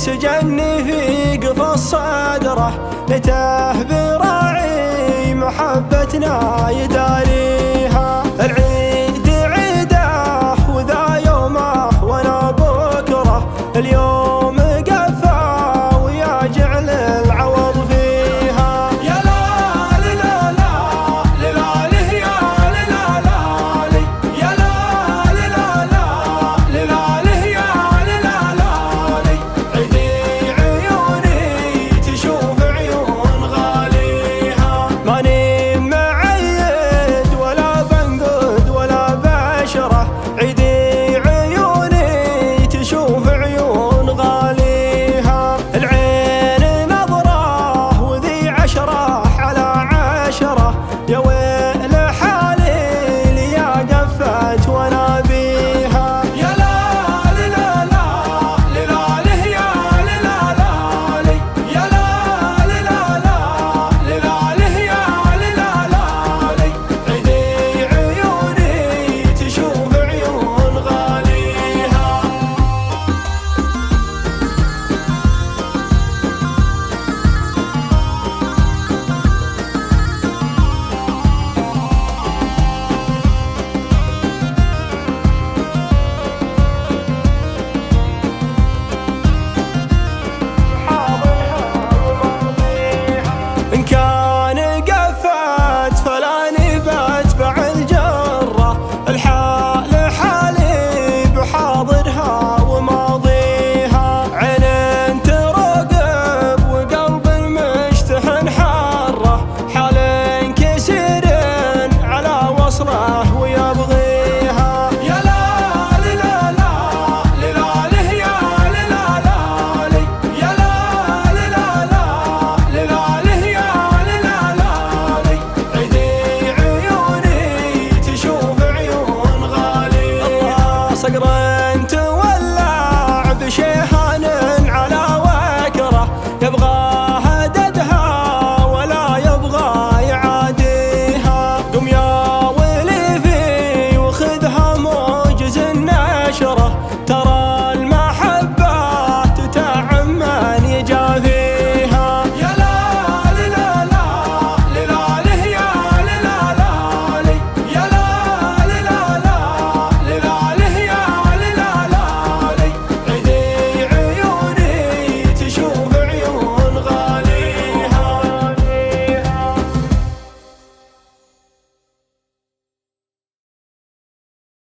سجني في قفص صدره، ليته براعي محبتنا يداريها. العيد عيده وذا يومه وانا بكره، اليوم قفا ويا جعل العوض فيها. يا لا لا لا للاله يا للالالي، يا لا لا لا للاله يا للالالي. عيدي عيوني تشوف عيون غاليها، ماني معيد ولا بنقد ولا بشره. عيدي عيوني تشوف عيون غاليها، العين نظره وذي عشره على عشره. يا ويل حالي ليا قفت وانا بيها. يا لا لا لا للاله يا للالالي، يا لا لا لا للاله يا للالالي. عيدي عيوني تشوف عيون غاليها. إن كان قفت فلا بتبع الجرة، الحال حالي بحاضرها وماضيها. عين ترقب وقلب مشتحن حره، حال كسر على وصله ويبغيها. يا لا لا لا للاله يا للالالي، يا لا لا لا للاله يا للالالي. عيدي عيوني تشوف عيون غالي. الله صقر تولع بشيهان على وكره، يبغى